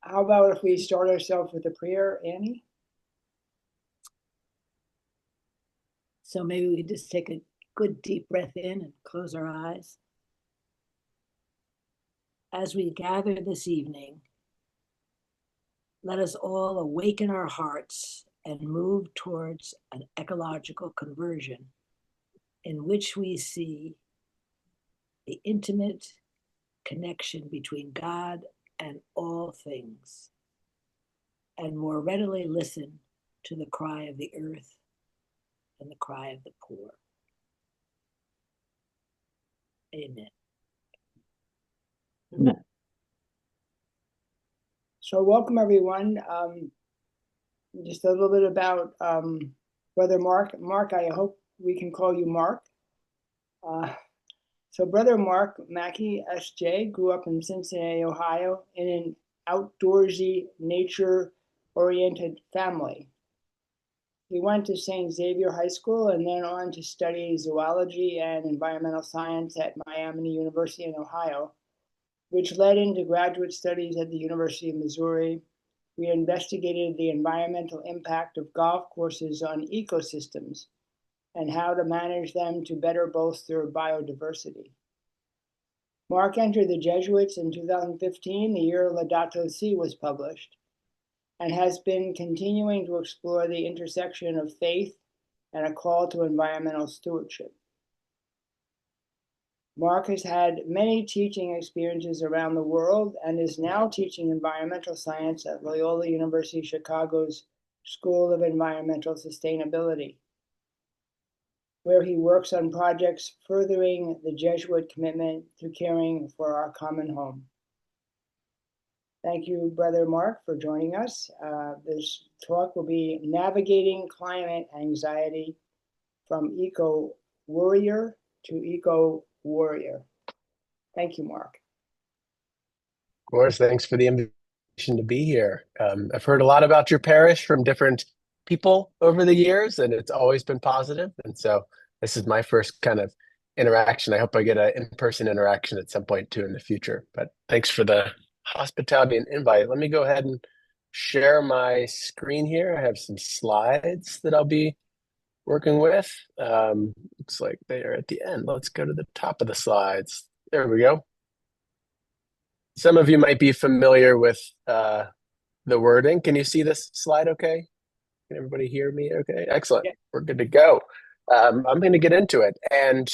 How about if we start ourselves with a prayer, Annie? So maybe we could just take a good deep breath in and close our eyes. As we gather this evening, let us all awaken our hearts and move towards an ecological conversion in which we see the intimate connection between God and all things, and more readily listen to the cry of the earth and the cry of the poor. Amen. So welcome everyone. Just a little bit about Brother Mark. Mark, I hope we can call you Mark. So Brother Mark Mackey, S.J., grew up in Cincinnati, Ohio, in an outdoorsy, nature-oriented family. He went to St. Xavier High School and then on to study zoology and environmental science at Miami University in Ohio, which led into graduate studies at the University of Missouri. We investigated the environmental impact of golf courses on ecosystems and how to manage them to better bolster biodiversity. Mark entered the Jesuits in 2015, the year Laudato Si was published, and has been continuing to explore the intersection of faith and a call to environmental stewardship. Mark has had many teaching experiences around the world and is now teaching environmental science at Loyola University Chicago's School of Environmental Sustainability, where he works on projects furthering the Jesuit commitment to caring for our common home. Thank you, Brother Mark, for joining us. This talk will be Navigating Climate Anxiety from Eco-Worrier to Eco-Warrior. Thank you, Mark. Of course, thanks for the invitation to be here. I've heard a lot about your parish from different people over the years, and it's always been positive. And so this is my first kind of interaction. I hope I get an in-person interaction at some point too in the future. But thanks for the hospitality and invite. Let me go ahead and share my screen here. I have some slides that I'll be working with. Looks like they are at the end. Let's go to the top of the slides. There we go. Some of you might be familiar with the wording. Can you see this slide okay? Can everybody hear me okay? Excellent. Yeah. We're good to go. I'm going to get into it. And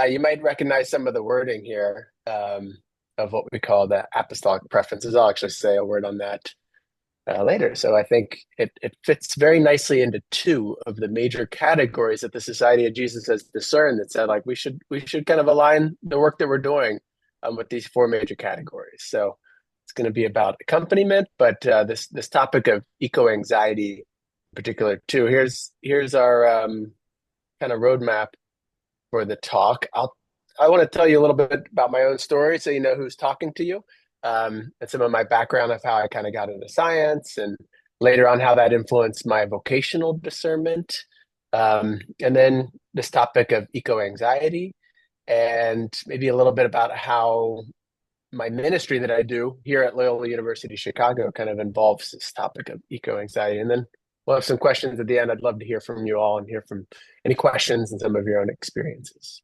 you might recognize some of the wording here of what we call the apostolic preferences. I'll actually say a word on that later. So I think it fits very nicely into two of the major categories that the Society of Jesus has discerned that said, like, we should kind of align the work that we're doing with these four major categories. So it's going to be about accompaniment, but this topic of eco-anxiety in particular too. Here's our kind of roadmap for the talk. I want to tell you a little bit about my own story so you know who's talking to you, and some of my background of how I kind of got into science, and later on how that influenced my vocational discernment, and then this topic of eco-anxiety, and maybe a little bit about how my ministry that I do here at Loyola University Chicago kind of involves this topic of eco-anxiety. And then we'll have some questions at the end. I'd love to hear from you all and hear from any questions and some of your own experiences.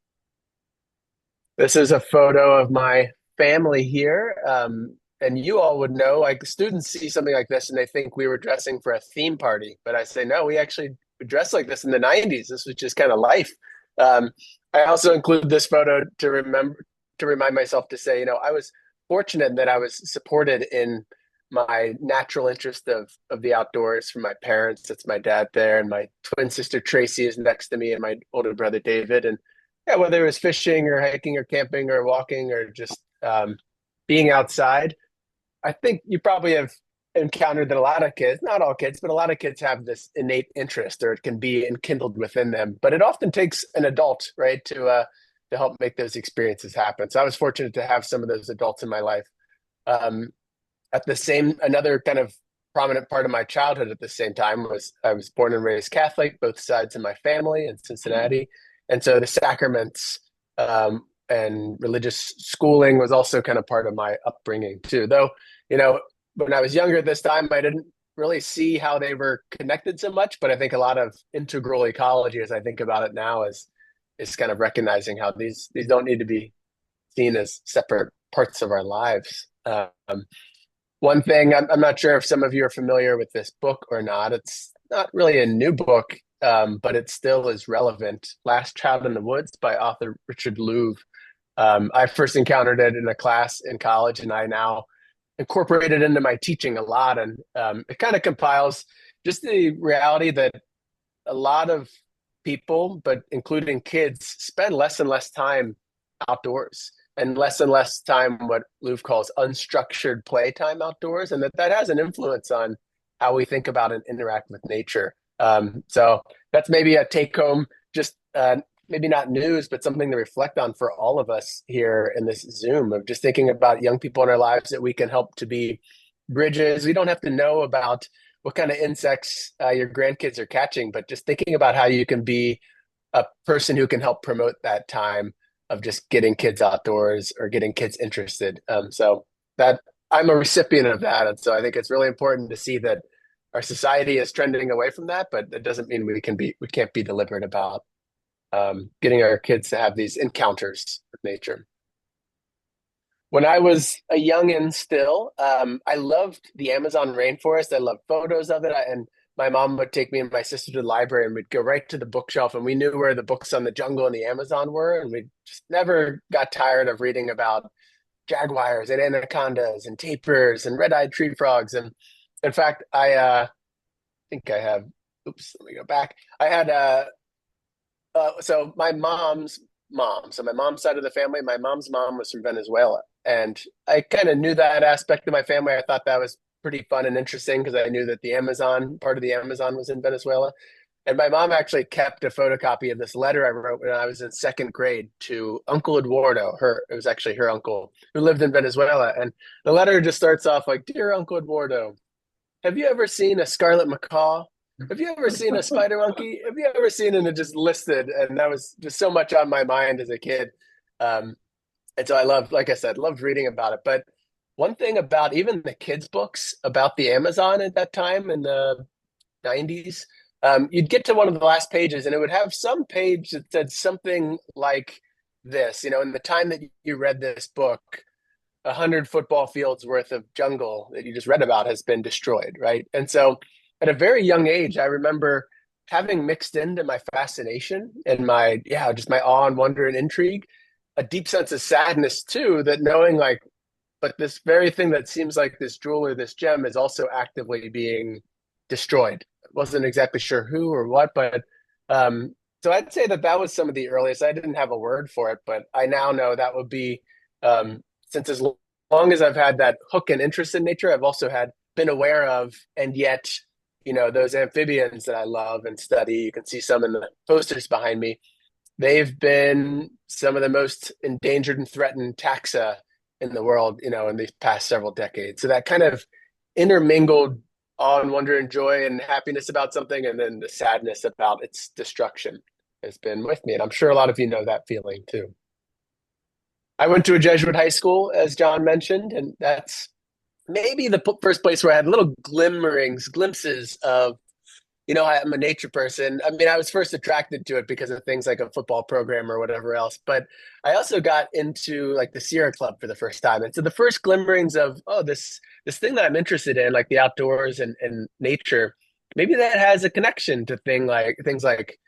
This is a photo of my family here. And you all would know, like, students see something like this and they think we were dressing for a theme party. But I say, no, we actually dressed like this in the 90s. This was just kind of life. I also include this photo to remind myself to say, I was fortunate that I was supported in my natural interest of the outdoors from my parents. That's my dad there, and my twin sister Tracy is next to me, and my older brother David. And yeah, whether it was fishing or hiking or camping or walking or just being outside, I think you probably have encountered that a lot of kids, not all kids, but a lot of kids have this innate interest, or it can be enkindled within them. But it often takes an adult, right, to help make those experiences happen. So I was fortunate to have some of those adults in my life. Another kind of prominent part of my childhood at the same time was I was born and raised Catholic, both sides of my family in Cincinnati. And so the sacraments and religious schooling was also kind of part of my upbringing too. Though, when I was younger this time, I didn't really see how they were connected so much, but I think a lot of integral ecology, as I think about it now, is kind of recognizing how these don't need to be seen as separate parts of our lives. One thing, I'm not sure if some of you are familiar with this book or not. It's not really a new book, but it still is relevant. Last Child in the Woods by author Richard Louv. I first encountered it in a class in college, and I now incorporate it into my teaching a lot. And it kind of compiles just the reality that a lot of people, but including kids, spend less and less time outdoors and less time what Louv calls unstructured playtime outdoors, and that has an influence on how we think about and interact with nature. So that's maybe a take home, just maybe not news, but something to reflect on for all of us here in this Zoom, of just thinking about young people in our lives that we can help to be bridges. We don't have to know about what kind of insects your grandkids are catching, but just thinking about how you can be a person who can help promote that time of just getting kids outdoors or getting kids interested. So that I'm a recipient of that. And so I think it's really important to see that our society is trending away from that, but it doesn't mean we can't be deliberate about getting our kids to have these encounters with nature. When I was a youngin' still, I loved the Amazon rainforest. I loved photos of it. And my mom would take me and my sister to the library, and we'd go right to the bookshelf, and we knew where the books on the jungle and the Amazon were. And we just never got tired of reading about jaguars and anacondas and tapirs and red-eyed tree frogs. And in fact, I think I have, oops, let me go back. I had so my mom's mom, so my mom's side of the family, my mom's mom was from Venezuela. And I kind of knew that aspect of my family. I thought that was pretty fun and interesting because I knew that the Amazon, part of the Amazon was in Venezuela. And my mom actually kept a photocopy of this letter I wrote when I was in second grade to Uncle Eduardo. It was actually her uncle who lived in Venezuela. And the letter just starts off like, "Dear Uncle Eduardo, have you ever seen a scarlet macaw? Have you ever seen a spider monkey? Have you ever seen?" And it just listed, and that was just so much on my mind as a kid. And so I loved, like I said, loved reading about it. But one thing about even the kids' books about the Amazon at that time in the 90s, you'd get to one of the last pages, and it would have some page that said something like this, in the time that you read this book, 100 football fields worth of jungle that you just read about has been destroyed, right? And so at a very young age, I remember having mixed into my fascination and just my awe and wonder and intrigue, a deep sense of sadness too, that knowing like, but this very thing that seems like this jewel or this gem is also actively being destroyed. I wasn't exactly sure who or what, but so I'd say that was some of the earliest. I didn't have a word for it, but I now know that would be since as long as I've had that hook and interest in nature, I've also been aware of, and yet, those amphibians that I love and study, you can see some in the posters behind me. They've been some of the most endangered and threatened taxa in the world, in these past several decades. So that kind of intermingled awe and wonder and joy and happiness about something, and then the sadness about its destruction has been with me. And I'm sure a lot of you know that feeling too. I went to a Jesuit high school, as John mentioned, and that's maybe the first place where I had little glimpses of, I'm a nature person. I mean, I was first attracted to it because of things like a football program or whatever else, but I also got into like the Sierra Club for the first time. And so the first glimmerings of, this thing that I'm interested in, like the outdoors and nature, maybe that has a connection to things like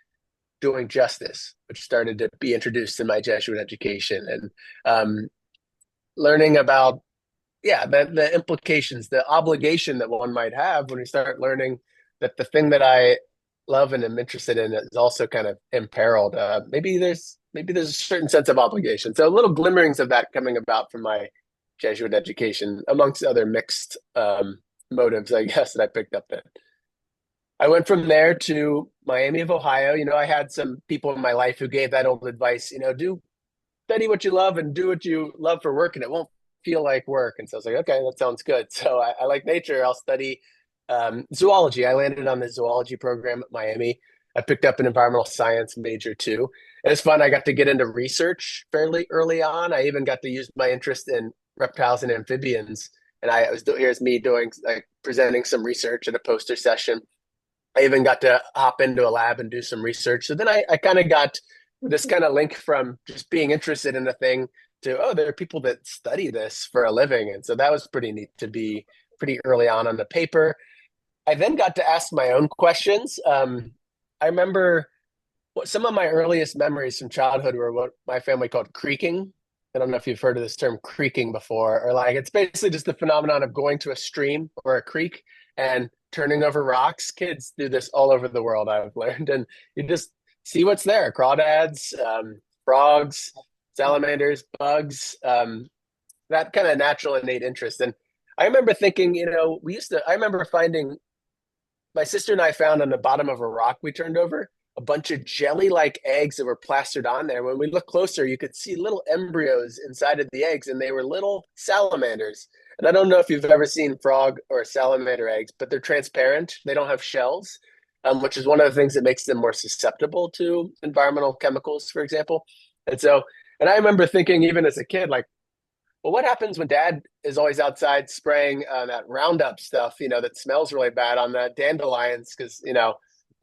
doing justice, which started to be introduced in my Jesuit education, and learning about, the implications, the obligation that one might have when we start learning that the thing that I love and am interested in is also kind of imperiled. Maybe there's a certain sense of obligation. So little glimmerings of that coming about from my Jesuit education, amongst other mixed motives, I guess, that I picked up then. I went from there to Miami of Ohio. I had some people in my life who gave that old advice, do study what you love and do what you love for work, and it won't feel like work. And so I was like, okay, that sounds good. So I like nature. I'll study zoology. I landed on the zoology program at Miami. I picked up an environmental science major too. And it's fun. I got to get into research fairly early on. I even got to use my interest in reptiles and amphibians and here's me doing like presenting some research at a poster session. I even got to hop into a lab and do some research. So then I kind of got this kind of link from just being interested in a thing to, oh, there are people that study this for a living. And so that was pretty neat to be pretty early on the paper. I then got to ask my own questions. I remember some of my earliest memories from childhood were what my family called creaking. I don't know if you've heard of this term creaking before, or like it's basically just the phenomenon of going to a stream or a creek and turning over rocks. Kids do this all over the world, I've learned, and you just see what's there: crawdads, frogs, salamanders, bugs, that kind of natural innate interest. And I remember thinking, I remember finding my sister and I found on the bottom of a rock we turned over a bunch of jelly-like eggs that were plastered on there. When we looked closer, you could see little embryos inside of the eggs, and they were little salamanders. And I don't know if you've ever seen frog or salamander eggs, but they're transparent. They don't have shells, which is one of the things that makes them more susceptible to environmental chemicals, for example. And I remember thinking, even as a kid, like, well, what happens when dad is always outside spraying that Roundup stuff, that smells really bad on the dandelions? Because,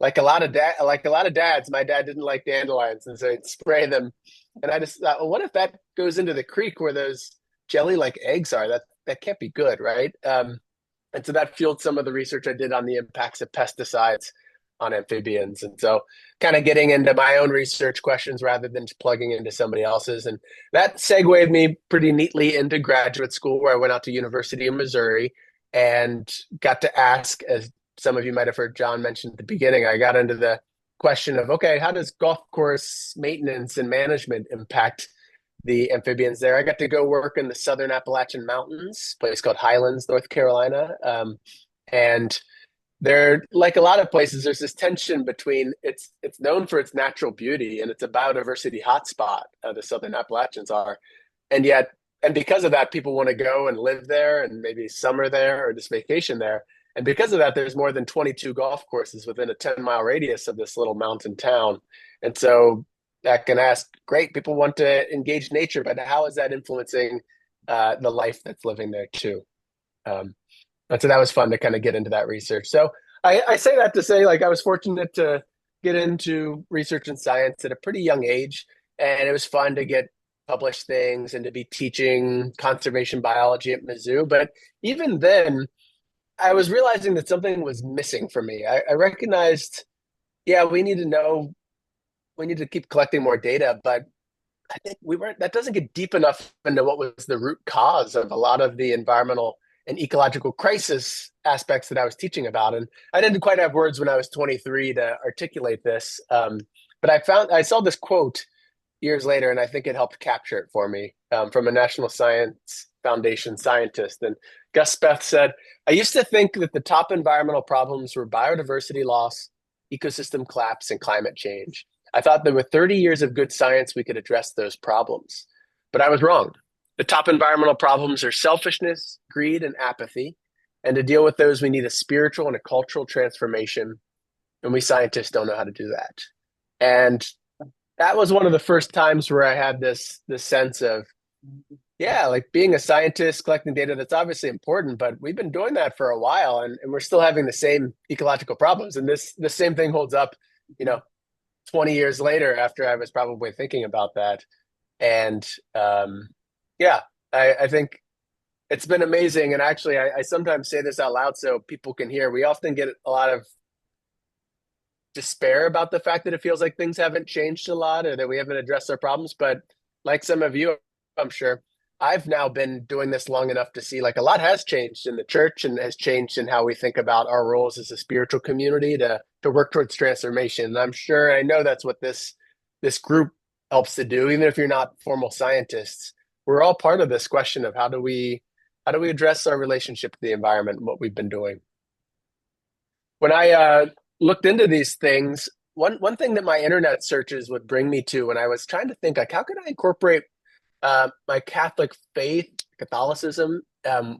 like a lot of dads, my dad didn't like dandelions, and so he'd spray them. And I just thought, well, what if that goes into the creek where those jelly-like eggs are? That can't be good, right? And so that fueled some of the research I did on the impacts of pesticides on amphibians. And so kind of getting into my own research questions rather than just plugging into somebody else's. And that segued me pretty neatly into graduate school, where I went out to University of Missouri and got to ask, as some of you might have heard John mention at the beginning, I got into the question of, okay, how does golf course maintenance and management impact the amphibians there? I got to go work in the Southern Appalachian Mountains, a place called Highlands, North Carolina. And there, like a lot of places, there's this tension between it's known for its natural beauty and it's a biodiversity hotspot, the Southern Appalachians are. And because of that, people want to go and live there and maybe summer there or just vacation there. And because of that, there's more than 22 golf courses within a 10-mile radius of this little mountain town. And so that can ask, great, people want to engage nature, but how is that influencing the life that's living there too? And so that was fun to kind of get into that research. So I say that to say, like, I was fortunate to get into research and science at a pretty young age. And it was fun to get published things and to be teaching conservation biology at Mizzou. But even then, I was realizing that something was missing for me. I recognized, yeah, we need to keep collecting more data, but I think that doesn't get deep enough into what was the root cause of a lot of the environmental and ecological crisis aspects that I was teaching about. And I didn't quite have words when I was 23 to articulate this. But I saw this quote years later, and I think it helped capture it for me, from a National Science Foundation scientist. And Gus Speth said, I used to think that the top environmental problems were biodiversity loss, ecosystem collapse, and climate change. I thought that with 30 years of good science, we could address those problems. But I was wrong. The top environmental problems are selfishness, greed, and apathy. And to deal with those, we need a spiritual and a cultural transformation. And we scientists don't know how to do that. And that was one of the first times where I had this sense of, yeah, like being a scientist, collecting data, that's obviously important, but we've been doing that for a while, and we're still having the same ecological problems. And the same thing holds up, 20 years later, after I was probably thinking about that. And yeah, I think it's been amazing. And actually, I sometimes say this out loud so people can hear. We often get a lot of despair about the fact that it feels like things haven't changed a lot or that we haven't addressed our problems. But like some of you, I'm sure, I've now been doing this long enough to see like a lot has changed in the church and has changed in how we think about our roles as a spiritual community to work towards transformation. And I'm sure, I know that's what this group helps to do, even if you're not formal scientists. We're all part of this question of how do we address our relationship to the environment and what we've been doing. When I looked into these things, one thing that my internet searches would bring me to when I was trying to think, like, how could I incorporate my Catholic faith, Catholicism,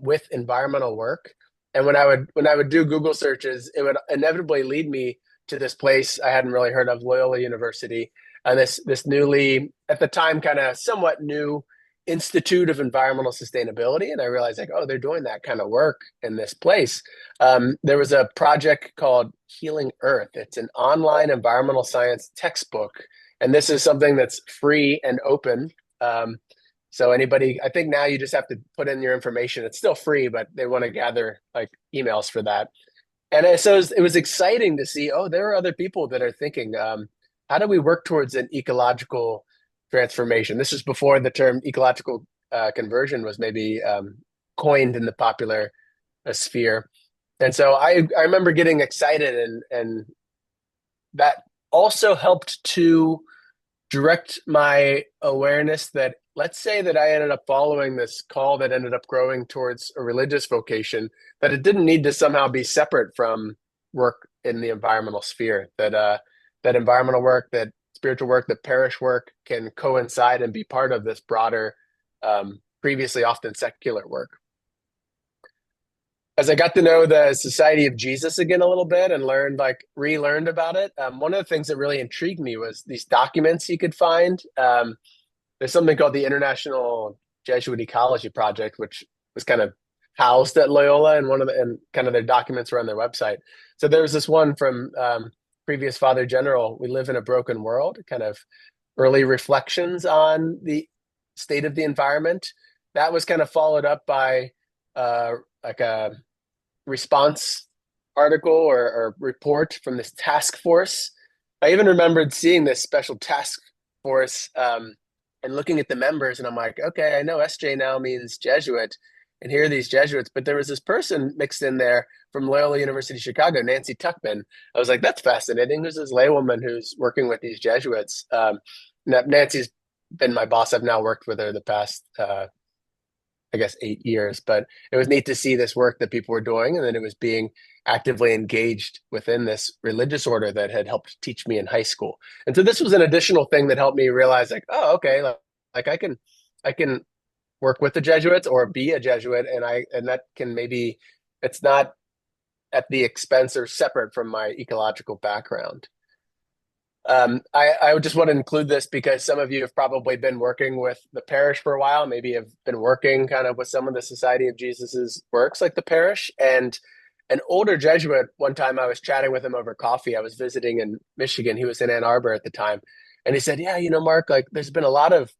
with environmental work? And when I would do Google searches, it would inevitably lead me to this place I hadn't really heard of, Loyola University, and this newly, at the time, kind of somewhat new Institute of Environmental Sustainability, and I realized like, oh, they're doing that kind of work in this place. There was a project called Healing Earth. It's an online environmental science textbook, and this is something that's free and open. So anybody, I think now you just have to put in your information. It's still free, but they want to gather like emails for that. And so it was exciting to see, oh, there are other people that are thinking, how do we work towards an ecological transformation? This was before the term ecological conversion was maybe coined in the popular sphere. And so I remember getting excited, and that also helped to direct my awareness that, let's say that I ended up following this call that ended up growing towards a religious vocation, that it didn't need to somehow be separate from work in the environmental sphere, that environmental work, that spiritual work, that parish work can coincide and be part of this broader, previously often secular work. As I got to know the Society of Jesus again a little bit and relearned about it, one of the things that really intrigued me was these documents you could find. There's something called the International Jesuit Ecology Project, which was kind of housed at Loyola, and kind of their documents were on their website. So there was this one from previous Father General, "We Live in a Broken World," kind of early reflections on the state of the environment. That was kind of followed up by like a response article or report from this task force. I even remembered seeing this special task force and looking at the members, and I'm like, okay, I know SJ now means Jesuit, and here are these Jesuits, but there was this person mixed in there from Loyola University Chicago, Nancy Tuckman. I was like, that's fascinating. There's this laywoman who's working with these Jesuits. Nancy's been my boss. I've now worked with her the past I guess 8 years, but it was neat to see this work that people were doing, and then it was being actively engaged within this religious order that had helped teach me in high school. And so this was an additional thing that helped me realize like, oh, okay, like I can work with the Jesuits or be a Jesuit, and that can maybe, it's not at the expense or separate from my ecological background. I just want to include this because some of you have probably been working with the parish for a while, maybe have been working kind of with some of the Society of Jesus's works like the parish. And an older Jesuit, one time I was chatting with him over coffee. I was visiting in Michigan. He was in Ann Arbor at the time. And he said, yeah, Mark, like there's been a lot of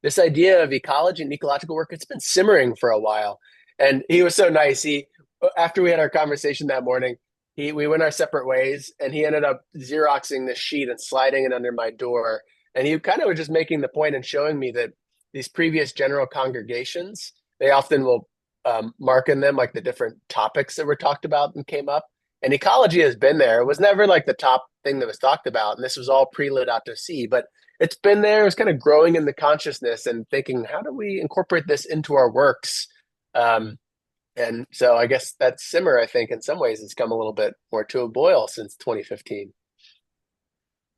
this idea of ecology and ecological work. It's been simmering for a while. And he was so nice. After we had our conversation that morning, we went our separate ways, and he ended up Xeroxing this sheet and sliding it under my door. And he kind of was just making the point and showing me that these previous general congregations, they often will mark in them like the different topics that were talked about and came up. And ecology has been there. It was never like the top thing that was talked about. And this was all pre-Laudato Si, but it's been there. It was kind of growing in the consciousness and thinking, how do we incorporate this into our works? And so I guess that simmer, I think, in some ways has come a little bit more to a boil since 2015.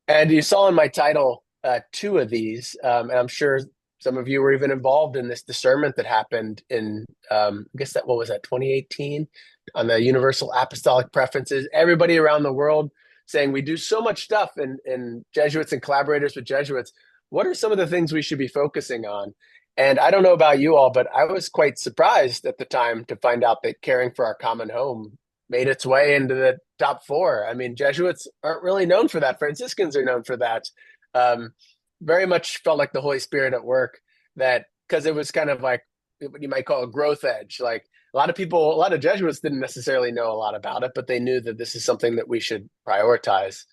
And you saw in my title two of these, and I'm sure some of you were even involved in this discernment that happened in, I guess what was that, 2018, on the Universal Apostolic Preferences. Everybody around the world saying we do so much stuff in Jesuits and collaborators with Jesuits. What are some of the things we should be focusing on? And I don't know about you all, but I was quite surprised at the time to find out that caring for our common home made its way into the top four. I mean, Jesuits aren't really known for that. Franciscans are known for that. Very much felt like the Holy Spirit at work, that because it was kind of like what you might call a growth edge. Like a lot of Jesuits didn't necessarily know a lot about it, but they knew that this is something that we should prioritize.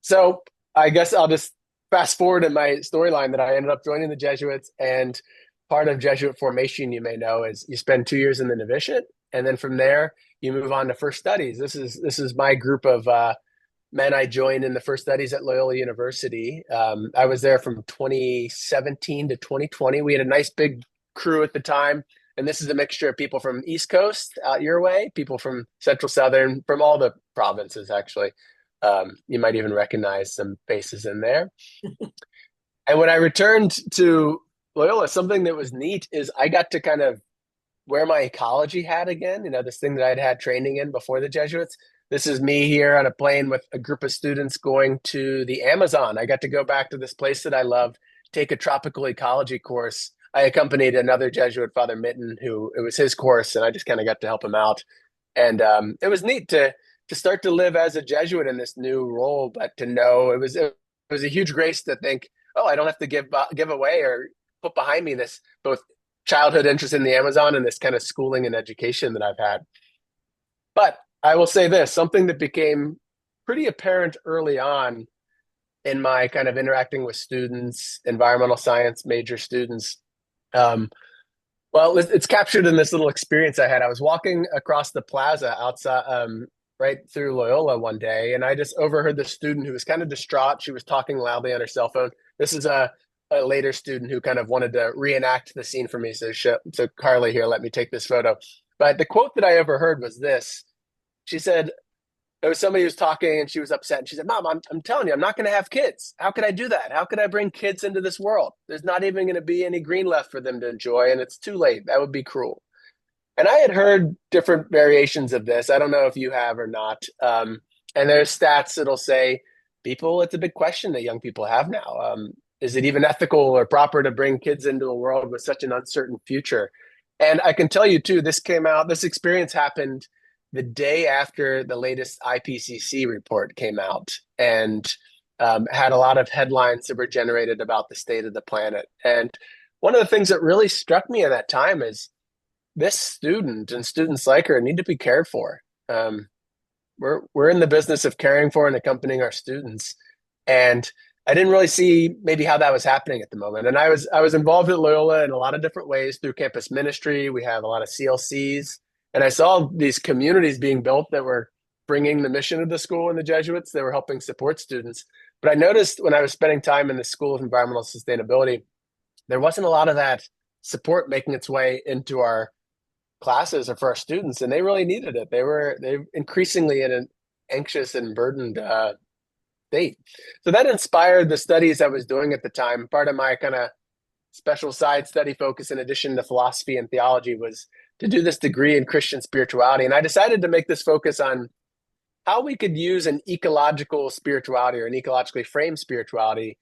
So I guess I'll just fast forward in my storyline that I ended up joining the Jesuits, and part of Jesuit formation, you may know, is you spend 2 years in the novitiate, and then from there you move on to first studies. This is my group of men I joined in the first studies at Loyola University. I was there from 2017 to 2020. We had a nice big crew at the time, and this is a mixture of people from East Coast out your way, people from Central Southern, from all the provinces actually. You might even recognize some faces in there. And when I returned to Loyola, something that was neat is I got to kind of wear my ecology hat again, this thing that I'd had training in before the Jesuits. This is me here on a plane with a group of students going to the Amazon. I got to go back to this place that I loved take a tropical ecology course. I accompanied another Jesuit, Father Mitten, who it was his course, and I just kind of got to help him out. And it was neat to start to live as a Jesuit in this new role, but to know it was a huge grace to think, oh, I don't have to give away or put behind me this both childhood interest in the Amazon and this kind of schooling and education that I've had. But I will say this, something that became pretty apparent early on in my kind of interacting with students, environmental science major students. Um, well, it's captured in this little experience I had. I was walking across the plaza outside, right through Loyola one day, and I just overheard the student who was kind of distraught. She was talking loudly on her cell phone. This is a later student who kind of wanted to reenact the scene for me. So Carly here, let me take this photo. But the quote that I overheard was this. She said, there was somebody who was talking and she was upset. And she said, Mom, I'm telling you, I'm not going to have kids. How could I do that? How could I bring kids into this world? There's not even going to be any green left for them to enjoy, and it's too late. That would be cruel. And I had heard different variations of this. I don't know if you have or not. And there's stats that'll say, it's a big question that young people have now. Is it even ethical or proper to bring kids into a world with such an uncertain future? And I can tell you too, this experience happened the day after the latest IPCC report came out and had a lot of headlines that were generated about the state of the planet. And one of the things that really struck me at that time is this student and students like her need to be cared for. We're in the business of caring for and accompanying our students. And I didn't really see maybe how that was happening at the moment. And I was involved at Loyola in a lot of different ways through campus ministry. We have a lot of CLCs. And I saw these communities being built that were bringing the mission of the school and the Jesuits. They were helping support students. But I noticed when I was spending time in the School of Environmental Sustainability, there wasn't a lot of that support making its way into our classes or for our students, and they really needed it. They increasingly in an anxious and burdened state. So that inspired the studies I was doing at the time. Part of my kind of special side study focus, in addition to philosophy and theology, was to do this degree in Christian spirituality. And I decided to make this focus on how we could use an ecological spirituality or an ecologically framed spirituality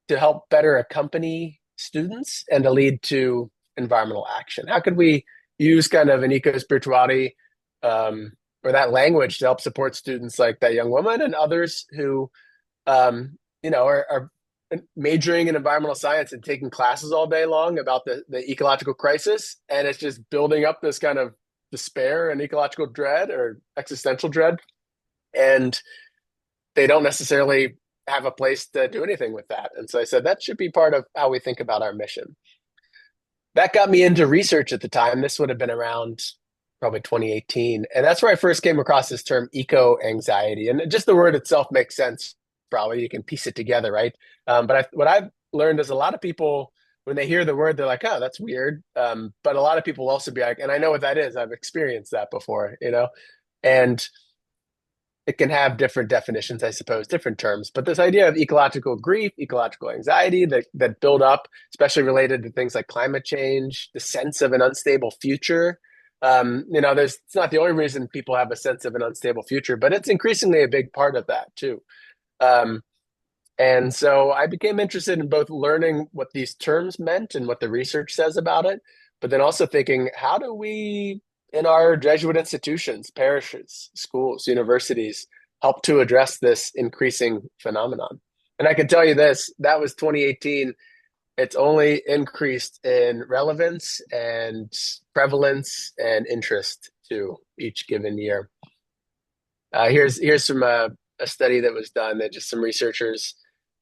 to help better accompany students and to lead to environmental action. How could we use kind of an eco-spirituality or that language to help support students like that young woman and others who, are majoring in environmental science and taking classes all day long about the ecological crisis. And it's just building up this kind of despair and ecological dread or existential dread. And they don't necessarily have a place to do anything with that. And so I said, that should be part of how we think about our mission. That got me into research at the time. This would have been around probably 2018. And that's where I first came across this term eco-anxiety. And just the word itself makes sense. Probably you can piece it together, right? But what I've learned is a lot of people, when they hear the word, they're like, oh, that's weird. But a lot of people will also be like, and I know what that is. I've experienced that before, and it can have different definitions, I suppose, different terms. But this idea of ecological grief, ecological anxiety that build up, especially related to things like climate change, the sense of an unstable future. It's not the only reason people have a sense of an unstable future, but it's increasingly a big part of that too. And so I became interested in both learning what these terms meant and what the research says about it, but then also thinking, how do we, in our Jesuit institutions, parishes, schools, universities, help to address this increasing phenomenon? And I can tell you this, that was 2018. It's only increased in relevance and prevalence and interest to each given year. Here's from a study that was done that just some researchers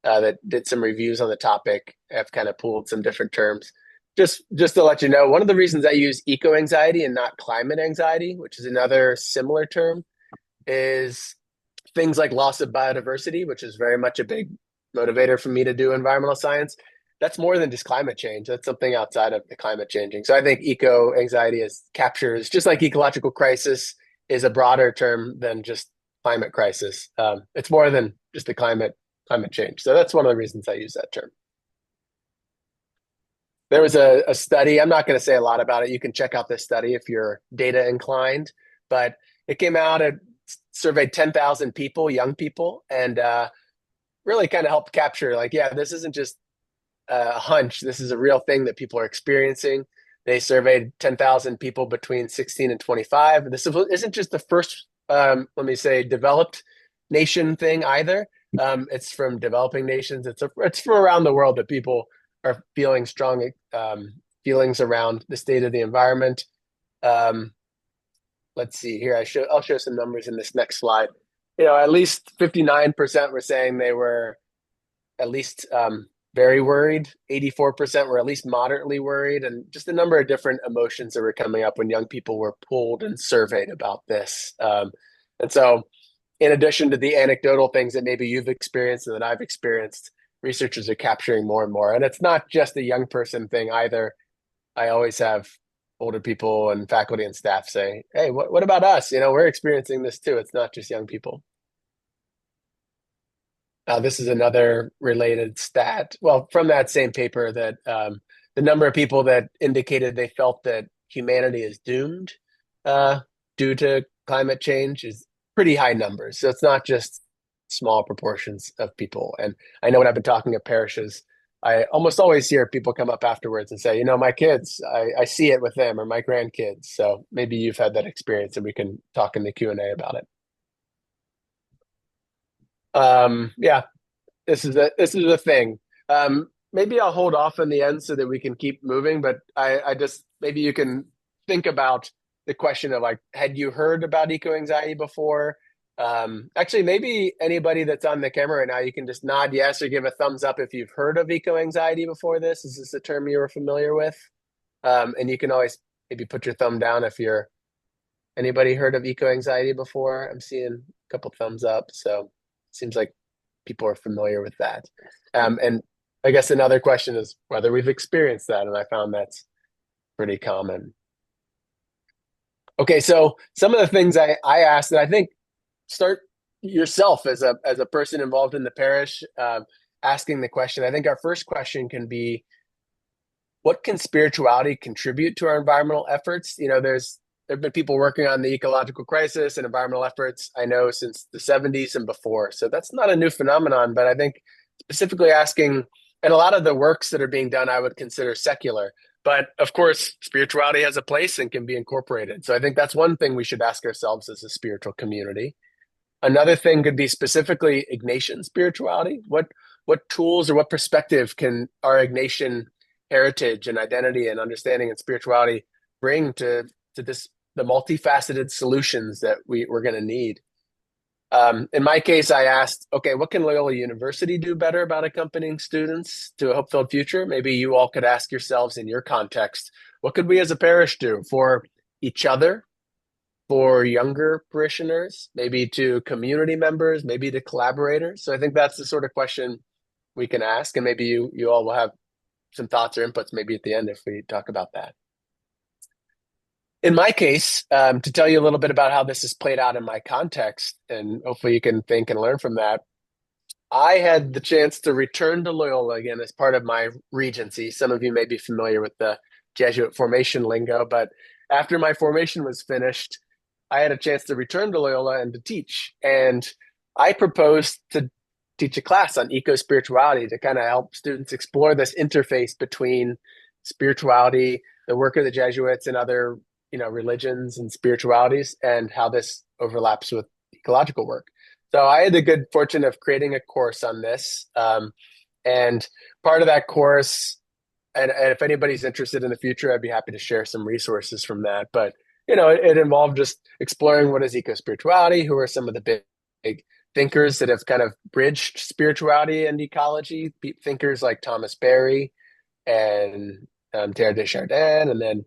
that did some reviews on the topic have kind of pulled some different terms. Just to let you know, one of the reasons I use eco-anxiety and not climate anxiety, which is another similar term, is things like loss of biodiversity, which is very much a big motivator for me to do environmental science. That's more than just climate change. That's something outside of the climate changing. So I think eco-anxiety captures, just like ecological crisis is a broader term than just climate crisis. It's more than just the climate change. So that's one of the reasons I use that term. There was a study, I'm not going to say a lot about it. You can check out this study if you're data inclined, but it came out, it surveyed 10,000 people, young people, and really kind of helped capture like, yeah, this isn't just a hunch. This is a real thing that people are experiencing. They surveyed 10,000 people between 16 and 25. This isn't just the first, let me say, developed nation thing either. It's from developing nations. It's from around the world that people are feeling strong feelings around the state of the environment. Let's see here. I'll show some numbers in this next slide. At least 59% were saying they were at least very worried. 84% were at least moderately worried, and just a number of different emotions that were coming up when young people were polled and surveyed about this. And so, in addition to the anecdotal things that maybe you've experienced and that I've experienced, researchers are capturing more and more. And it's not just a young person thing either. I always have older people and faculty and staff say, "Hey, what about us? We're experiencing this too. It's not just young people." This is another related stat. Well, from that same paper, that the number of people that indicated they felt that humanity is doomed due to climate change is pretty high numbers. So it's not just small proportions of people. And I know when I've been talking at parishes, I almost always hear people come up afterwards and say, my kids, I see it with them, or my grandkids. So maybe you've had that experience and we can talk in the Q&A about it. Yeah, this is a thing. Maybe I'll hold off in the end so that we can keep moving, but I just, maybe you can think about the question of like, had you heard about eco-anxiety before? Actually, maybe anybody that's on the camera right now, you can just nod yes or give a thumbs up if you've heard of eco-anxiety before this. Is this a term you were familiar with? And you can always maybe put your thumb down if anybody heard of eco-anxiety before. I'm seeing a couple thumbs up, so it seems like people are familiar with that. And I guess another question is whether we've experienced that, and I found that's pretty common. Okay, so some of the things I asked, and I think start yourself as a person involved in the parish, asking the question. I think our first question can be, what can spirituality contribute to our environmental efforts? There have been people working on the ecological crisis and environmental efforts, I know, since the 70s and before. So that's not a new phenomenon, but I think specifically asking, and a lot of the works that are being done, I would consider secular. But of course, spirituality has a place and can be incorporated. So I think that's one thing we should ask ourselves as a spiritual community. Another thing could be specifically Ignatian spirituality. What tools or what perspective can our Ignatian heritage and identity and understanding and spirituality bring to the multifaceted solutions that we're going to need? In my case, I asked, okay, what can Loyola University do better about accompanying students to a hope-filled future? Maybe you all could ask yourselves in your context, what could we as a parish do for each other, for younger parishioners, maybe to community members, maybe to collaborators? So I think that's the sort of question we can ask, and maybe you all will have some thoughts or inputs maybe at the end if we talk about that. In my case, to tell you a little bit about how this is played out in my context, and hopefully you can think and learn from that, I had the chance to return to Loyola again as part of my regency. Some of you may be familiar with the Jesuit formation lingo, but after my formation was finished, I had a chance to return to Loyola and to teach. And I proposed to teach a class on eco-spirituality to kind of help students explore this interface between spirituality, the work of the Jesuits, and other religions and spiritualities, and how this overlaps with ecological work. So I had the good fortune of creating a course on this. And part of that course, and if anybody's interested in the future, I'd be happy to share some resources from that. But, it involved just exploring what is eco-spirituality, who are some of the big thinkers that have kind of bridged spirituality and ecology, thinkers like Thomas Berry and Teilhard de Chardin, and then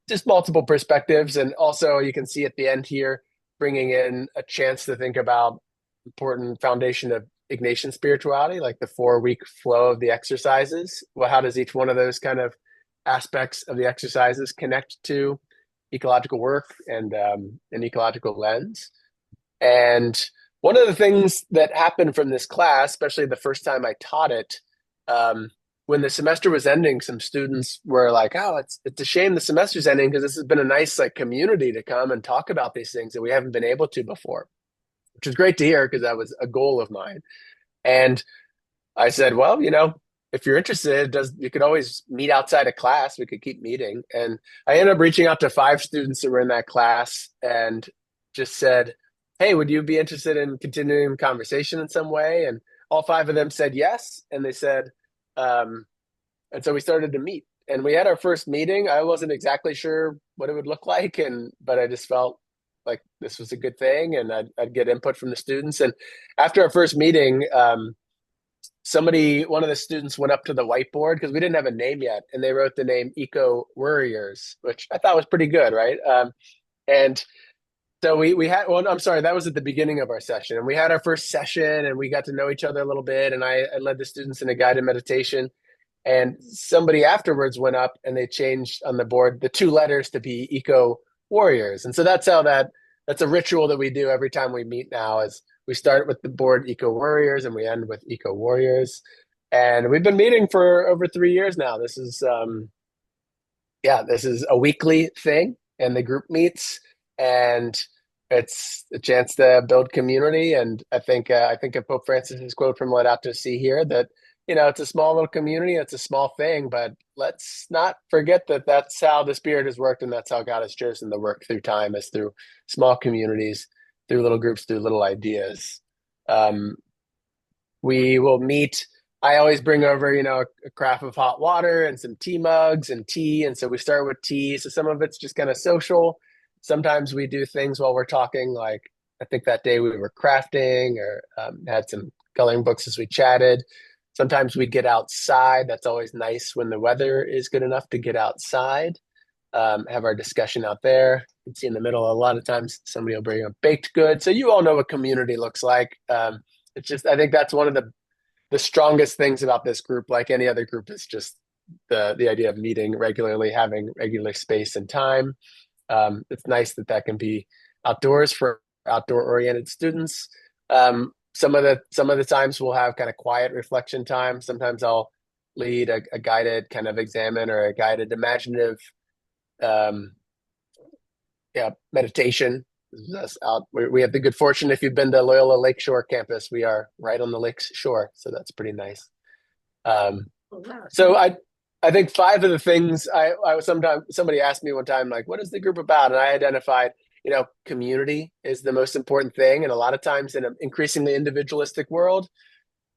just multiple perspectives. And also you can see at the end here, bringing in a chance to think about important foundation of Ignatian spirituality, like the 4-week flow of the exercises. Well, how does each one of those kind of aspects of the exercises connect to ecological work and an ecological lens? And one of the things that happened from this class, especially the first time I taught it, when the semester was ending, some students were like, "Oh, it's a shame the semester's ending because this has been a nice community to come and talk about these things that we haven't been able to before," which was great to hear because that was a goal of mine. And I said, well, if you're interested, you could always meet outside of class. We could keep meeting. And I ended up reaching out to 5 students that were in that class and just said, hey, would you be interested in continuing conversation in some way? And all 5 of them said yes. And they said, and so we started to meet. And we had our first meeting. I wasn't exactly sure what it would look like, but I just felt like this was a good thing, and I'd get input from the students. And after our first meeting, one of the students went up to the whiteboard because we didn't have a name yet, and they wrote the name Eco-Worriers, which I thought was pretty good, right? And so we had, well, I'm sorry, that was at the beginning of our session. And we had our first session and we got to know each other a little bit. And I led the students in a guided meditation. And somebody afterwards went up and they changed on the board the 2 letters to be Eco-Warriors. And so that's a ritual that we do every time we meet now, is we start with the board Eco-Warriors and we end with Eco-Warriors. And we've been meeting for over 3 years now. This is a weekly thing, and the group meets, and it's a chance to build community. And I think of Pope Francis's quote from Laudato Si here, that it's a small little community, it's a small thing, but let's not forget that that's how the Spirit has worked, and that's how God has chosen to work through time, is through small communities, through little groups, through little ideas. We will meet. I always bring over, a carafe of hot water and some tea mugs and tea. And so we start with tea. So some of it's just kind of social. Sometimes we do things while we're talking, like I think that day we were crafting or had some coloring books as we chatted. Sometimes we get outside. That's always nice when the weather is good enough to get outside, have our discussion out there. You can see in the middle, a lot of times somebody will bring a baked good. So you all know what community looks like. It's just, I think that's one of the strongest things about this group, like any other group, is just the idea of meeting regularly, having regular space and time. It's nice that can be outdoors for outdoor oriented students. Some of the times we'll have kind of quiet reflection time. Sometimes I'll lead a guided kind of examine or a guided imaginative meditation. We have the good fortune, if you've been to Loyola Lakeshore campus, we are right on the lake's shore, so that's pretty nice. So I think 5 of the things somebody asked me one time, like, what is the group about? And I identified, community is the most important thing. And a lot of times in an increasingly individualistic world,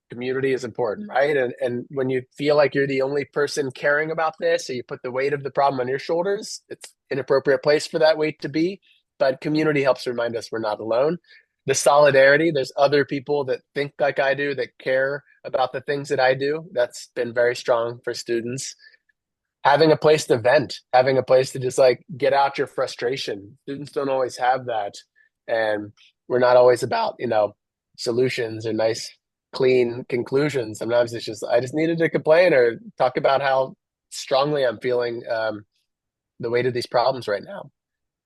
community is important, right? And when you feel like you're the only person caring about this, or you put the weight of the problem on your shoulders, it's an inappropriate place for that weight to be. But community helps remind us we're not alone. The solidarity, there's other people that think like I do, that care about the things that I do. That's been very strong for students. Having a place to vent, having a place to just like get out your frustration. Students don't always have that. And we're not always about, solutions or nice, clean conclusions. Sometimes it's just, I just needed to complain or talk about how strongly I'm feeling the weight of these problems right now.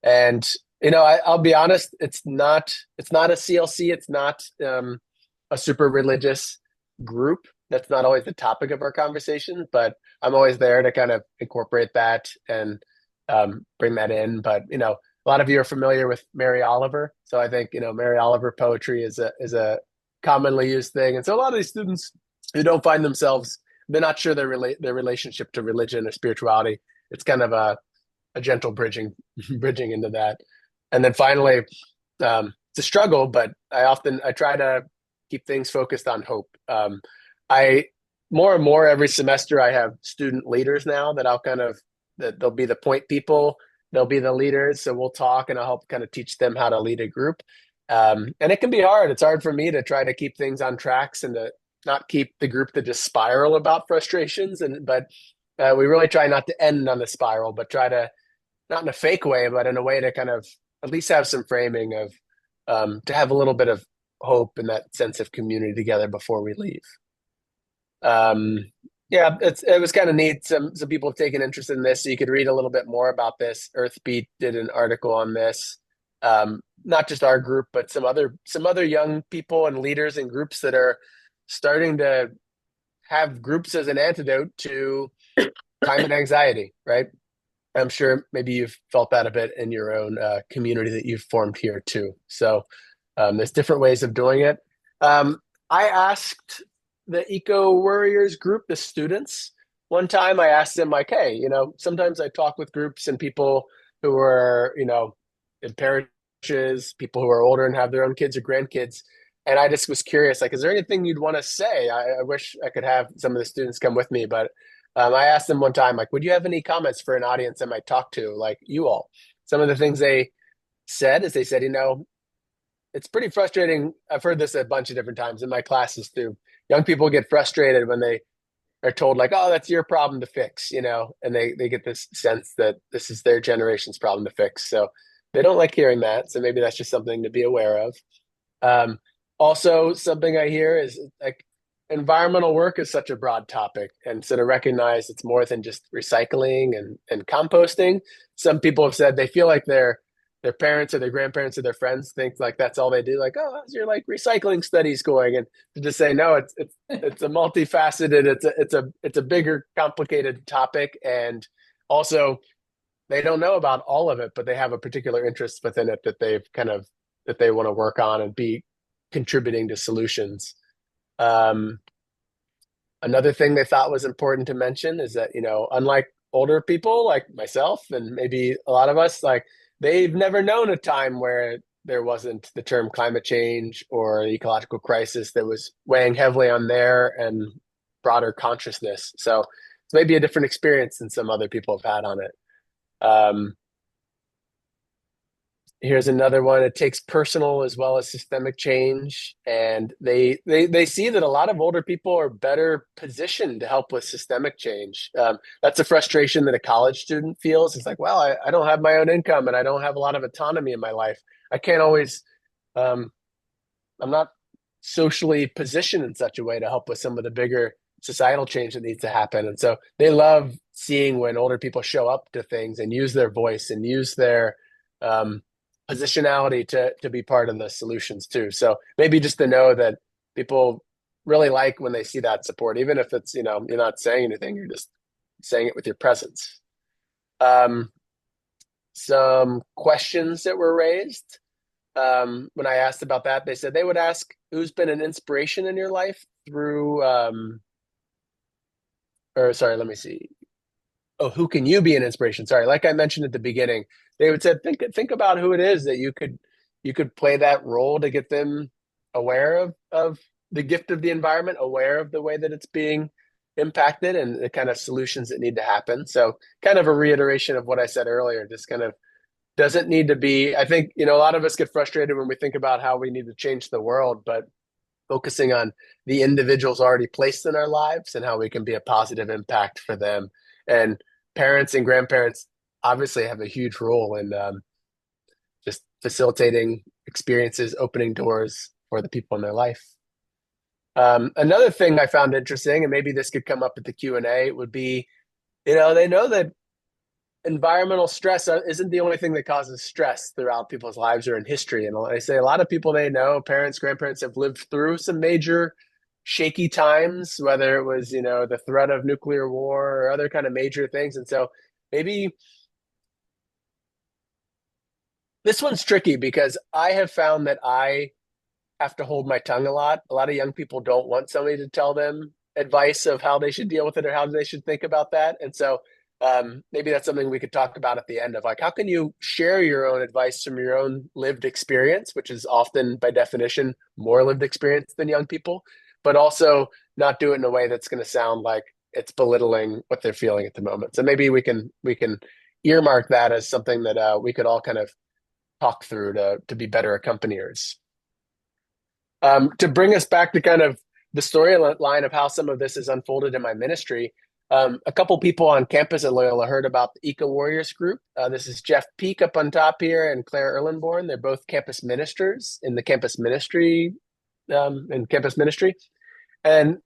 And I'll be honest, it's not a CLC. It's not a super religious group. That's not always the topic of our conversation, but I'm always there to kind of incorporate that and bring that in. But a lot of you are familiar with Mary Oliver, so I think Mary Oliver poetry is a commonly used thing. And so a lot of these students who don't find themselves, they're not sure their relationship to religion or spirituality. It's kind of a gentle bridging into that. And then finally, it's a struggle, but I try to keep things focused on hope. I more and more every semester, I have student leaders now that they'll be the point people, they'll be the leaders. So we'll talk and I'll help kind of teach them how to lead a group. And it can be hard. It's hard for me to try to keep things on tracks and to not keep the group to just spiral about frustrations. But we really try not to end on the spiral, but try to, not in a fake way, but in a way to kind of at least have some framing of to have a little bit of hope and that sense of community together before we leave. It was kind of neat. Some people have taken interest in this, so you could read a little bit more about this. Earthbeat did an article on this. Not just our group, but some other young people and leaders and groups that are starting to have groups as an antidote to climate anxiety, right? I'm sure maybe you've felt that a bit in your own community that you've formed here too. So there's different ways of doing it. I asked the Eco-Worriers group, the students. One time I asked them like, hey, sometimes I talk with groups and people who are, in parishes, people who are older and have their own kids or grandkids. And I just was curious, like, is there anything you'd want to say? I wish I could have some of the students come with me, but I asked them one time, like, would you have any comments for an audience I might talk to, like you all? Some of the things they said is they said, it's pretty frustrating. I've heard this a bunch of different times in my classes too. Young people get frustrated when they are told like, oh, that's your problem to fix, and they get this sense that this is their generation's problem to fix. So they don't like hearing that. So maybe that's just something to be aware of. Um, Also, something I hear is like environmental work is such a broad topic. And so to recognize it's more than just recycling and composting. Some people have said they feel like their parents or their grandparents or their friends think like that's all they do. Like, oh, how's your like recycling studies going? And to just say no, it's a multifaceted, it's a bigger, complicated topic, and also they don't know about all of it, but they have a particular interest within it that they want to work on and be contributing to solutions. Um, Another thing they thought was important to mention is that, unlike older people like myself and maybe a lot of us, like they've never known a time where there wasn't the term climate change or ecological crisis that was weighing heavily on their and broader consciousness. So it's maybe a different experience than some other people have had on it. Um, Here's another one. It takes personal as well as systemic change, and they see that a lot of older people are better positioned to help with systemic change. That's a frustration that a college student feels. It's like, well, I don't have my own income and I don't have a lot of autonomy in my life. I can't always. I'm not socially positioned in such a way to help with some of the bigger societal change that needs to happen. And so they love seeing when older people show up to things and use their voice and use their um, positionality to be part of the solutions too. So maybe just to know that people really like when they see that support, even if it's, you're not saying anything, you're just saying it with your presence. Some questions that were raised. When I asked about that, they said they would ask who's been an inspiration in your life through, or sorry, let me see. Oh, who can you be an inspiration? Sorry, like I mentioned at the beginning, they would say think about who it is that you could play that role to get them aware of the gift of the environment, aware of the way that it's being impacted and the kind of solutions that need to happen. So kind of a reiteration of what I said earlier, just kind of doesn't need to be, I think, a lot of us get frustrated when we think about how we need to change the world, but focusing on the individuals already placed in our lives and how we can be a positive impact for them. And parents and grandparents obviously have a huge role in just facilitating experiences, opening doors for the people in their life. Another thing I found interesting, and maybe this could come up at the Q&A, would be, they know that environmental stress isn't the only thing that causes stress throughout people's lives or in history. And I say a lot of people they know, parents, grandparents, have lived through some major shaky times, whether it was, the threat of nuclear war or other kind of major things. And so maybe this one's tricky because I have found that I have to hold my tongue a lot. A lot of young people don't want somebody to tell them advice of how they should deal with it or how they should think about that. And so maybe that's something we could talk about at the end of like, how can you share your own advice from your own lived experience, which is often by definition more lived experience than young people, but also not do it in a way that's going to sound like it's belittling what they're feeling at the moment. So maybe we can earmark that as something that we could all kind of talk through to be better accompaniers. To bring us back to kind of the storyline of how some of this is unfolded in my ministry, a couple people on campus at Loyola heard about the Eco-Warriors group. This is Jeff Peak up on top here and Claire Erlenborn. They're both campus ministers in the campus ministry, And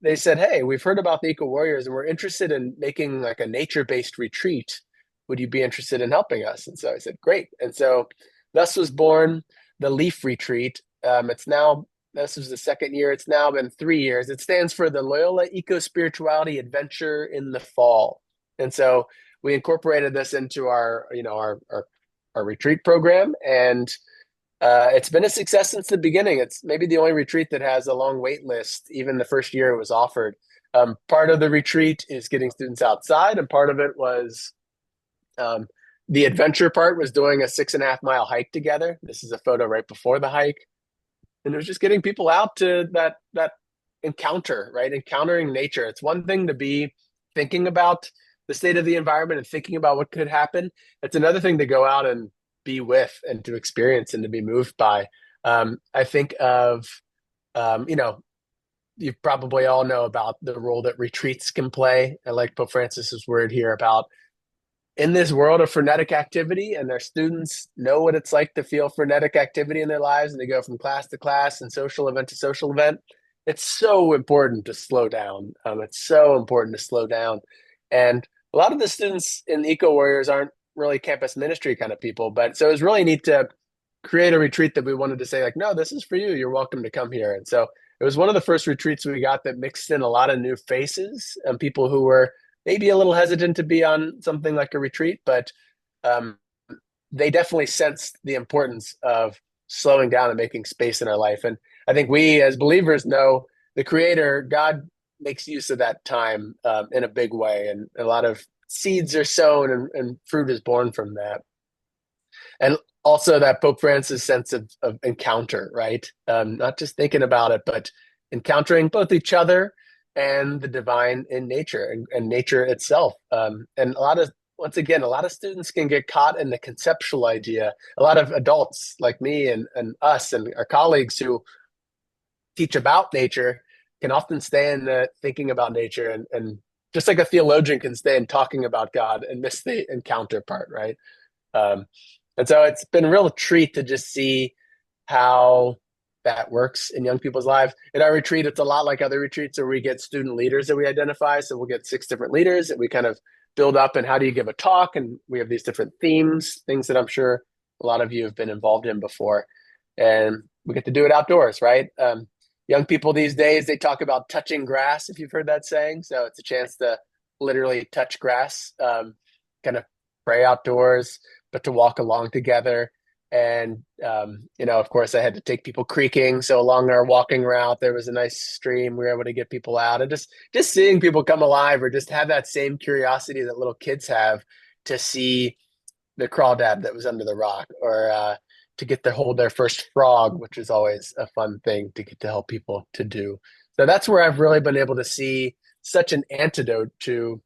they said, hey, we've heard about the Eco-Warriors and we're interested in making like a nature-based retreat. Would you be interested in helping us? And so I said, great. And so thus was born the Leaf Retreat. This was the second year. It's now been 3 years. It stands for the Loyola Eco-Spirituality Adventure in the Fall. And so we incorporated this into our retreat program. And It's been a success since the beginning. It's maybe the only retreat that has a long wait list, even the first year it was offered. Part of the retreat is getting students outside, and part of it was um, the adventure part was doing a 6.5 mile hike together. This is a photo right before the hike, and it was just getting people out to that encounter, right? Encountering nature. It's one thing to be thinking about the state of the environment and thinking about what could happen. It's another thing to go out and be with and to experience and to be moved by. I think of, you know, you probably all know about the role that retreats can play. I like Pope Francis's word here about in this world of frenetic activity, and their students know what it's like to feel frenetic activity in their lives, and they go from class to class and social event to social event. It's so important to slow down. It's so important to slow down. And a lot of the students in Eco-Warriors aren't really campus ministry kind of people, but so it was really neat to create a retreat that we wanted to say, like, no, this is for you. You're welcome to come here. And so it was one of the first retreats we got that mixed in a lot of new faces and people who were maybe a little hesitant to be on something like a retreat, but um, they definitely sensed the importance of slowing down and making space in our life. And I think we as believers know the Creator, God, makes use of that time in a big way. And a lot of seeds are sown and fruit is born from that. And also that Pope Francis sense of encounter, right? Not just thinking about it, but encountering both each other and the divine in nature and nature itself. And once again, a lot of students can get caught in the conceptual idea. A lot of adults like me and us and our colleagues who teach about nature can often stay in the thinking about nature and just like a theologian can stay in talking about God and miss the encounter part, right? Um, and so it's been a real treat to just see how that works in young people's lives. In our retreat, it's a lot like other retreats where we get student leaders that we identify. So we'll get 6 different leaders that we kind of build up. And how do you give a talk? And we have these different themes, things that I'm sure a lot of you have been involved in before. And we get to do it outdoors, right? Young people these days, they talk about touching grass, if you've heard that saying. So it's a chance to literally touch grass, kind of pray outdoors, but to walk along together. And, of course, I had to take people creeking. So along our walking route, there was a nice stream. We were able to get people out. And just seeing people come alive or just have that same curiosity that little kids have to see the crawdad that was under the rock or to get to hold their first frog, which is always a fun thing to get to help people to do. So that's where I've really been able to see such an antidote to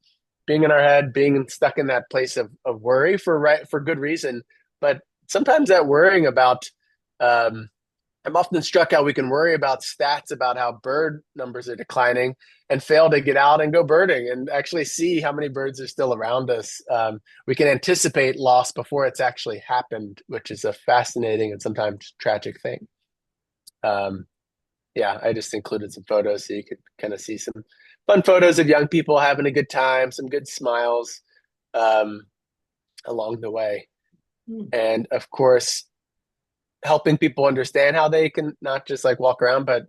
being in our head, being stuck in that place of worry for good reason. But sometimes that worrying about, I'm often struck how we can worry about stats about how bird numbers are declining and fail to get out and go birding and actually see how many birds are still around us. We can anticipate loss before it's actually happened, which is a fascinating and sometimes tragic thing. Yeah, I just included some photos so you could kind of see some fun photos of young people having a good time, some good smiles along the way. And of course, helping people understand how they can not just like walk around, but,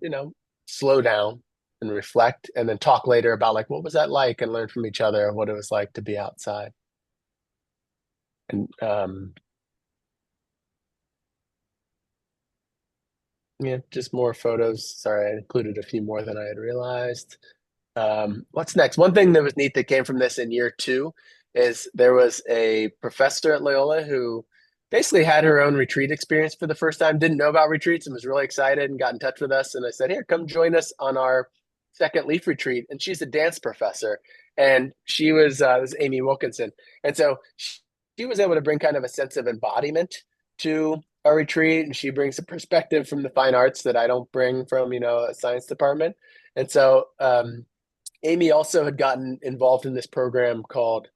slow down and reflect and then talk later about like, what was that like and learn from each other what it was like to be outside. And yeah, just more photos. Sorry, I included a few more than I had realized. What's next? One thing that was neat that came from this in year 2 is there was a professor at Loyola who basically had her own retreat experience for the first time, didn't know about retreats and was really excited and got in touch with us. And I said, here, come join us on our second Leaf retreat. And she's a dance professor. And she was, this is Amy Wilkinson. And so she was able to bring kind of a sense of embodiment to our retreat. And she brings a perspective from the fine arts that I don't bring from, a science department. And so, Amy also had gotten involved in this program called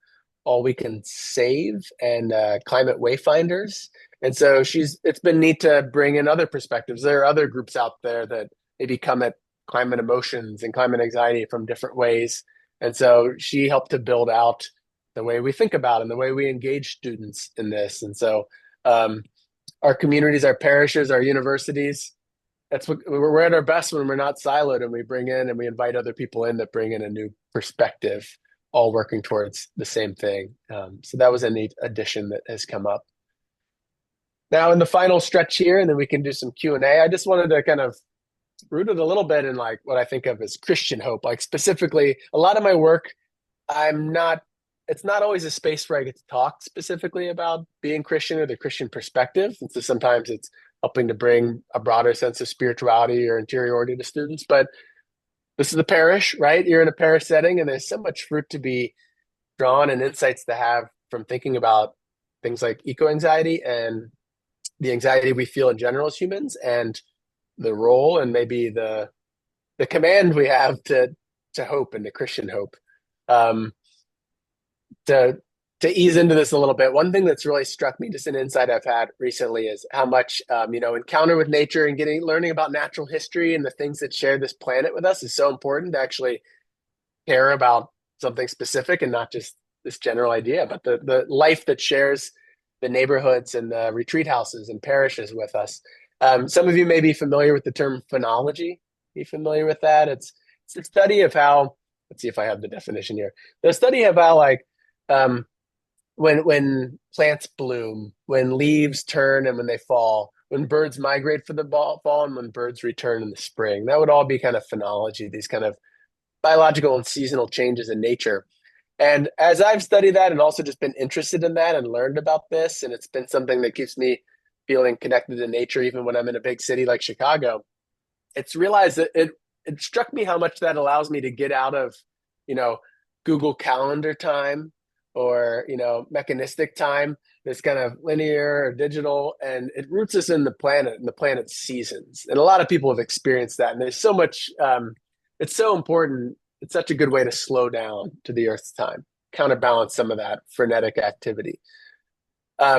All We Can Save and Climate Wayfinders. And so it's been neat to bring in other perspectives. There are other groups out there that maybe come at climate emotions and climate anxiety from different ways. And so she helped to build out the way we think about and the way we engage students in this. And so our communities, our parishes, our universities, that's what we're at our best when we're not siloed and we bring in and we invite other people in that bring in a new perspective, all working towards the same thing. So that was a neat addition that has come up. Now in the final stretch here, and then we can do some Q&A, I just wanted to kind of root it a little bit in like what I think of as Christian hope. Like specifically, a lot of my work, it's not always a space where I get to talk specifically about being Christian or the Christian perspective. And so sometimes it's helping to bring a broader sense of spirituality or interiority to students. But this is a parish, right? You're in a parish setting, and there's so much fruit to be drawn and insights to have from thinking about things like eco-anxiety and the anxiety we feel in general as humans, and the role and maybe the command we have to hope and to Christian hope. To ease into this a little bit, one thing that's really struck me, just an insight I've had recently, is how much encounter with nature and learning about natural history and the things that share this planet with us is so important to actually care about something specific and not just this general idea, but the life that shares the neighborhoods and the retreat houses and parishes with us. Some of you may be familiar with the term phenology. Be familiar with that? It's the study of how, let's see if I have the definition here. The study of how when plants bloom, when leaves turn and when they fall, when birds migrate for the fall and when birds return in the spring. That would all be kind of phenology, these kind of biological and seasonal changes in nature. And as I've studied that and also just been interested in that and learned about this, and it's been something that keeps me feeling connected to nature, even when I'm in a big city like Chicago, it's realized that it struck me how much that allows me to get out of, Google Calendar time or, mechanistic time, this kind of linear or digital, and it roots us in the planet and the planet's seasons. And a lot of people have experienced that. And there's so much, it's so important. It's such a good way to slow down to the Earth's time, counterbalance some of that frenetic activity.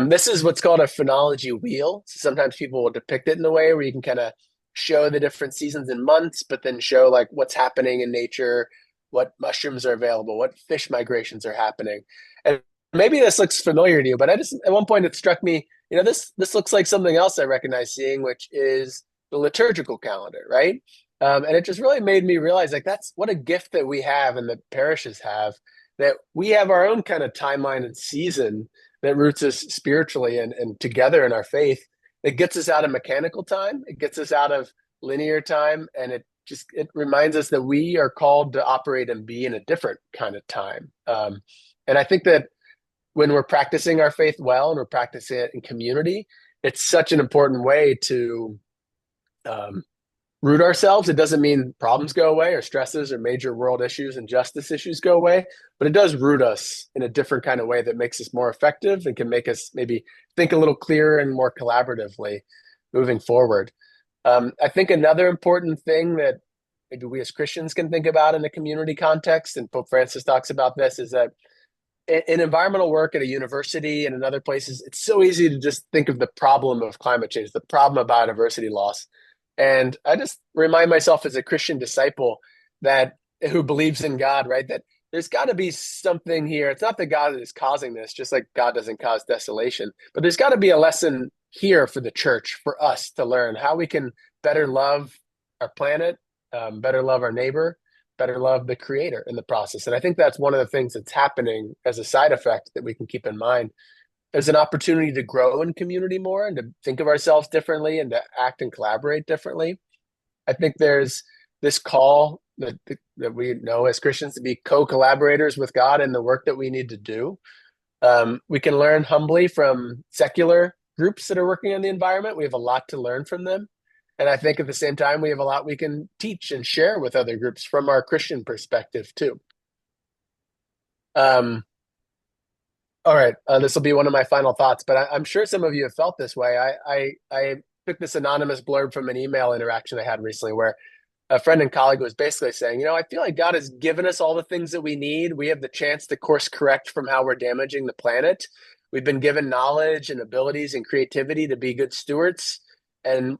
This is what's called a phenology wheel. So sometimes people will depict it in a way where you can kind of show the different seasons and months, but then show like what's happening in nature, what mushrooms are available, what fish migrations are happening. And maybe this looks familiar to you, but at one point it struck me, this looks like something else I recognize seeing, which is the liturgical calendar, right? And it just really made me realize like that's what a gift that we have and that parishes have, that we have our own kind of timeline and season that roots us spiritually and together in our faith. It gets us out of mechanical time. It gets us out of linear time. And it reminds us that we are called to operate and be in a different kind of time. And I think that when we're practicing our faith well and we're practicing it in community, it's such an important way to root ourselves. It doesn't mean problems go away or stresses or major world issues and justice issues go away, but it does root us in a different kind of way that makes us more effective and can make us maybe think a little clearer and more collaboratively moving forward. I think another important thing that maybe we as Christians can think about in a community context, and Pope Francis talks about this, is that in environmental work at a university and in other places, it's so easy to just think of the problem of climate change, the problem of biodiversity loss. And I just remind myself as a Christian disciple who believes in God, right, that there's got to be something here. It's not that God is causing this, just like God doesn't cause desolation, but there's got to be a lesson here for the church, for us to learn how we can better love our planet, better love our neighbor, better love the creator in the process. And I think that's one of the things that's happening as a side effect that we can keep in mind. There's an opportunity to grow in community more and to think of ourselves differently and to act and collaborate differently. I think there's this call that we know as Christians to be co-collaborators with God in the work that we need to do. We can learn humbly from secular groups that are working on the environment. We have a lot to learn from them. And I think at the same time, we have a lot we can teach and share with other groups from our Christian perspective too. All right, this will be one of my final thoughts, but I'm sure some of you have felt this way. I took this anonymous blurb from an email interaction I had recently where a friend and colleague was basically saying, I feel like God has given us all the things that we need. We have the chance to course correct from how we're damaging the planet. We've been given knowledge and abilities and creativity to be good stewards, and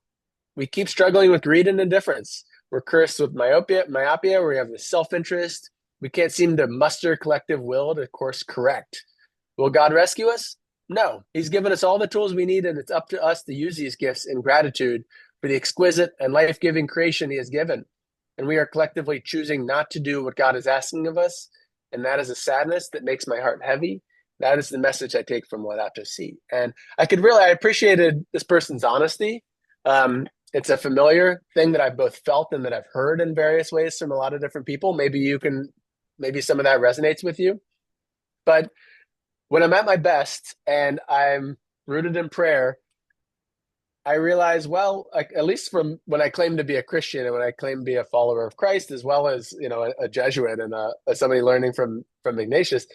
we keep struggling with greed and indifference. We're cursed with myopia, where we have the self-interest. We can't seem to muster collective will to course correct. Will God rescue us? No. He's given us all the tools we need, and it's up to us to use these gifts in gratitude for the exquisite and life-giving creation he has given. And we are collectively choosing not to do what God is asking of us, and that is a sadness that makes my heart heavy That is the message I take from Laudato Si. And I appreciated this person's honesty. It's a familiar thing that I've both felt and that I've heard in various ways from a lot of different people. Maybe some of that resonates with you. But when I'm at my best and I'm rooted in prayer, I realize, well, at least from when I claim to be a Christian and when I claim to be a follower of Christ, as well as, a Jesuit and somebody learning from Ignatius,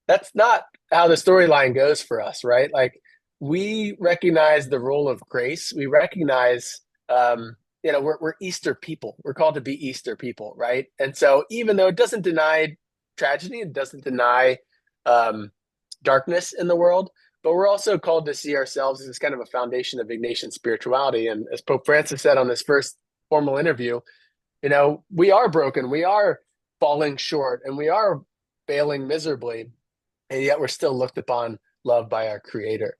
that's not how the storyline goes for us, right? Like, we recognize the role of grace. We recognize, we're Easter people. We're called to be Easter people, right? And so even though it doesn't deny tragedy, it doesn't deny darkness in the world, but we're also called to see ourselves as kind of a foundation of Ignatian spirituality. And as Pope Francis said on this first formal interview, we are broken, we are falling short, and we are failing miserably, and yet we're still looked upon, loved by our Creator.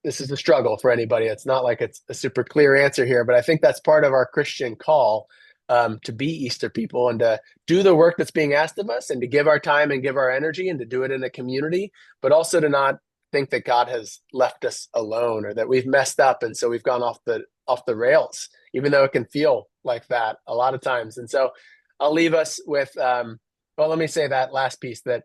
This is a struggle for anybody. It's not like it's a super clear answer here, but I think that's part of our Christian call, to be Easter people and to do the work that's being asked of us and to give our time and give our energy and to do it in a community, but also to not think that God has left us alone or that we've messed up and so we've gone off the rails, even though it can feel like that a lot of times. And so I'll leave us with, let me say that last piece, that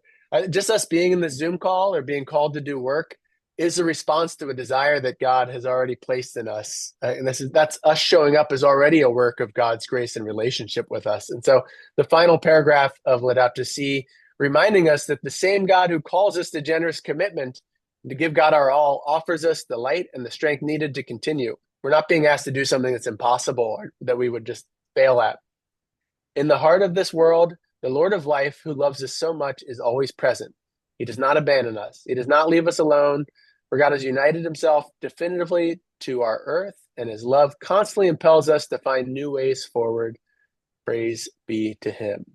just us being in the Zoom call or being called to do work is a response to a desire that God has already placed in us. And that's us showing up as already a work of God's grace and relationship with us. And so the final paragraph of Laudato Si, reminding us that the same God who calls us to generous commitment to give God our all offers us the light and the strength needed to continue. We're not being asked to do something that's impossible or that we would just fail at. In the heart of this world, the Lord of life, who loves us so much, is always present. He does not abandon us. He does not leave us alone. For God has united himself definitively to our earth, and his love constantly impels us to find new ways forward. Praise be to him.